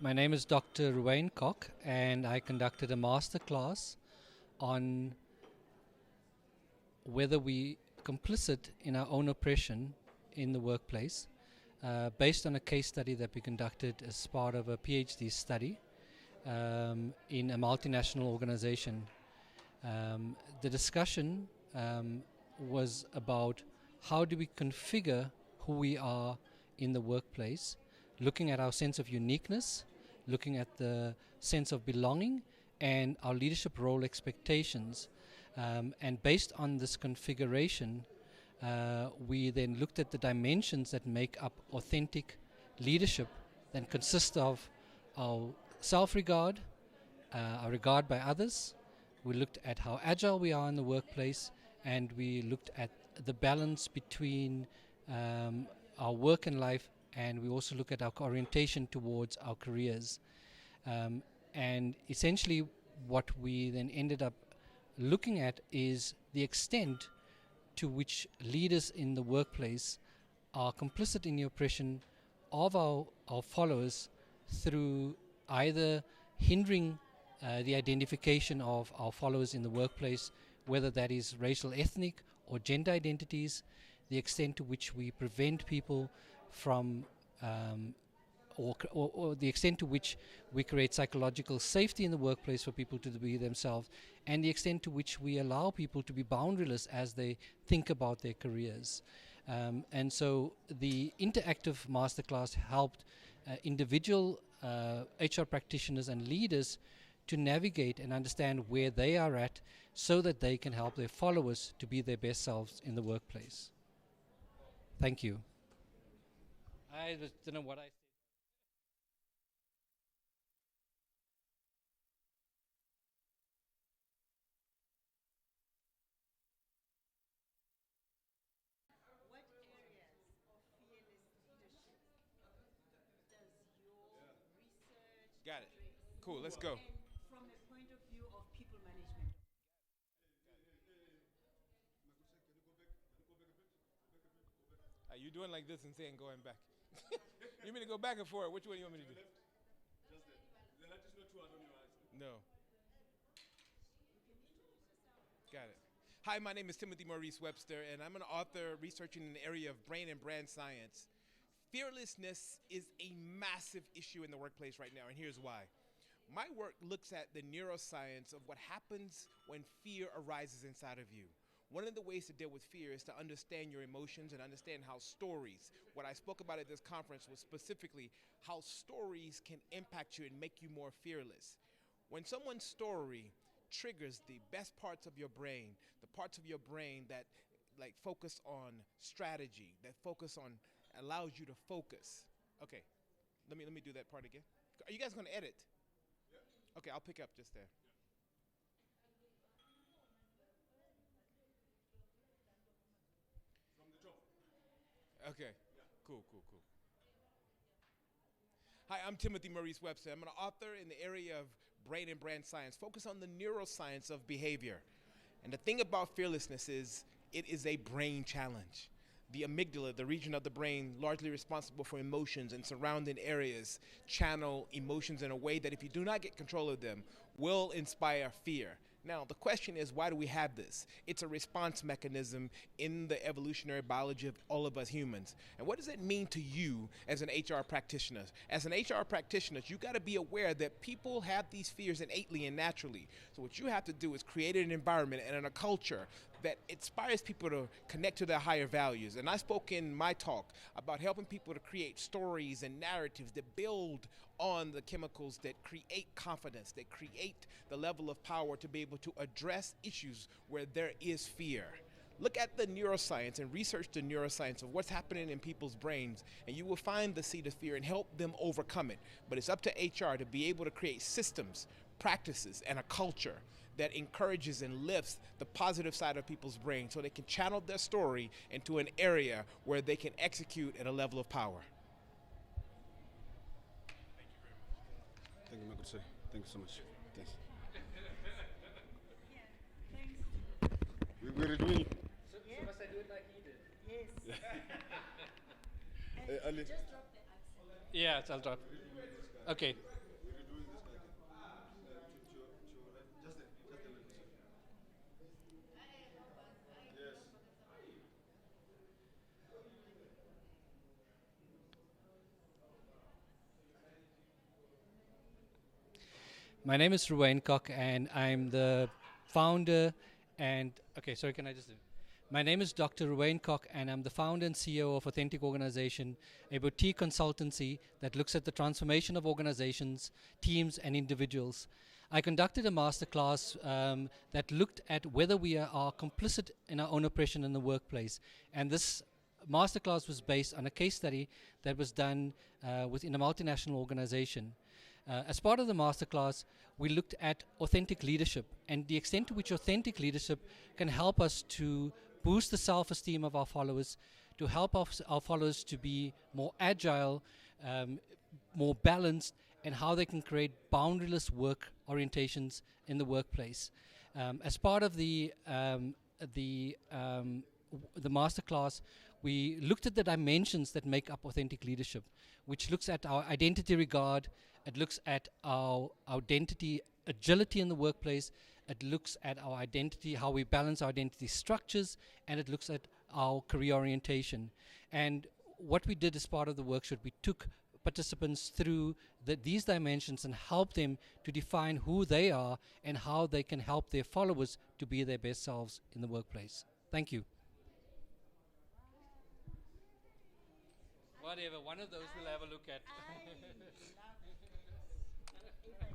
My name is Dr. Ruane Koch, and I conducted a master class on whether we complicit in our own oppression in the workplace, based on a case study that we conducted as part of a PhD study in a multinational organization. The discussion was about how do we configure who we are in the workplace, looking at our sense of uniqueness, looking at the sense of belonging, and our leadership role expectations. And based on this configuration, we then looked at the dimensions that make up authentic leadership, that consist of our self-regard, our regard by others. We looked at how agile we are in the workplace, and we looked at the balance between our work and life, and we also look at our orientation towards our careers. And essentially what we then ended up looking at is the extent to which leaders in the workplace are complicit in the oppression of our followers through either hindering the identification of our followers in the workplace, whether that is racial, ethnic, or gender identities, the extent to which we prevent people from or the extent to which we create psychological safety in the workplace for people to be themselves, and the extent to which we allow people to be boundaryless as they think about their careers. And so the interactive masterclass helped individual HR practitioners and leaders to navigate and understand where they are at so that they can help their followers to be their best selves in the workplace. Thank you. I don't know what I said. What areas of fearless leadership does your research Got it. address? Cool, let's go. And from a point of view of people management? Are you doing like this and saying going back? You mean to go back and forth? Which one do you want me to do? No. Got it. Hi, my name is Timothy Maurice Webster, and I'm an author researching in the area of brain and brand science. Fearlessness is a massive issue in the workplace right now, and here's why. My work looks at the neuroscience of what happens when fear arises inside of you. One of the ways to deal with fear is to understand your emotions and understand how stories, what I spoke about at this conference was specifically how stories can impact you and make you more fearless. When someone's story triggers the best parts of your brain, the parts of your brain that like focus on strategy, that focus on allows you to focus. Okay, let me do that part again. Are you guys gonna edit? Okay, I'll pick up just there. Okay, cool. Hi, I'm Timothy Maurice Webster. I'm an author in the area of brain and brand science, focused on the neuroscience of behavior. And the thing about fearlessness is it is a brain challenge. The amygdala, the region of the brain largely responsible for emotions and surrounding areas, channel emotions in a way that if you do not get control of them, will inspire fear. Now, the question is, why do we have this? It's a response mechanism in the evolutionary biology of all of us humans. And what does it mean to you as an HR practitioner? As an HR practitioner, you got to be aware that people have these fears innately and naturally. So what you have to do is create an environment and a culture that inspires people to connect to their higher values. And I spoke in my talk about helping people to create stories and narratives that build on the chemicals that create confidence, that create the level of power to be able to address issues where there is fear. Look at the neuroscience and research the neuroscience of what's happening in people's brains, and you will find the seed of fear and help them overcome it. But it's up to HR to be able to create systems, practices, and a culture that encourages and lifts the positive side of people's brain so they can channel their story into an area where they can execute at a level of power. Thank you, my good sir. Thank you so much. Thanks. Yeah, thanks. We're doing. Yeah. Must I do it like he did? Yes. Ali. Just drop the accent. Yeah, I'll drop. Okay. My name is Ruwain Kok, and I'm the founder and okay. Sorry, can I just? My name is Dr. Ruwain Kok, and I'm the founder and CEO of Authentic Organization, a boutique consultancy that looks at the transformation of organizations, teams, and individuals. I conducted a masterclass that looked at whether we are complicit in our own oppression in the workplace, and this masterclass was based on a case study that was done within a multinational organization. As part of the masterclass, we looked at authentic leadership and the extent to which authentic leadership can help us to boost the self-esteem of our followers, to help our followers to be more agile, more balanced, and how they can create boundaryless work orientations in the workplace. As part of the masterclass, we looked at the dimensions that make up authentic leadership, which looks at our identity regard, it looks at our identity agility in the workplace, it looks at our identity, how we balance our identity structures, and it looks at our career orientation. And what we did as part of the workshop, we took participants through these dimensions and helped them to define who they are and how they can help their followers to be their best selves in the workplace. Thank you. Whatever, one of those we'll have a look at. I love this. If I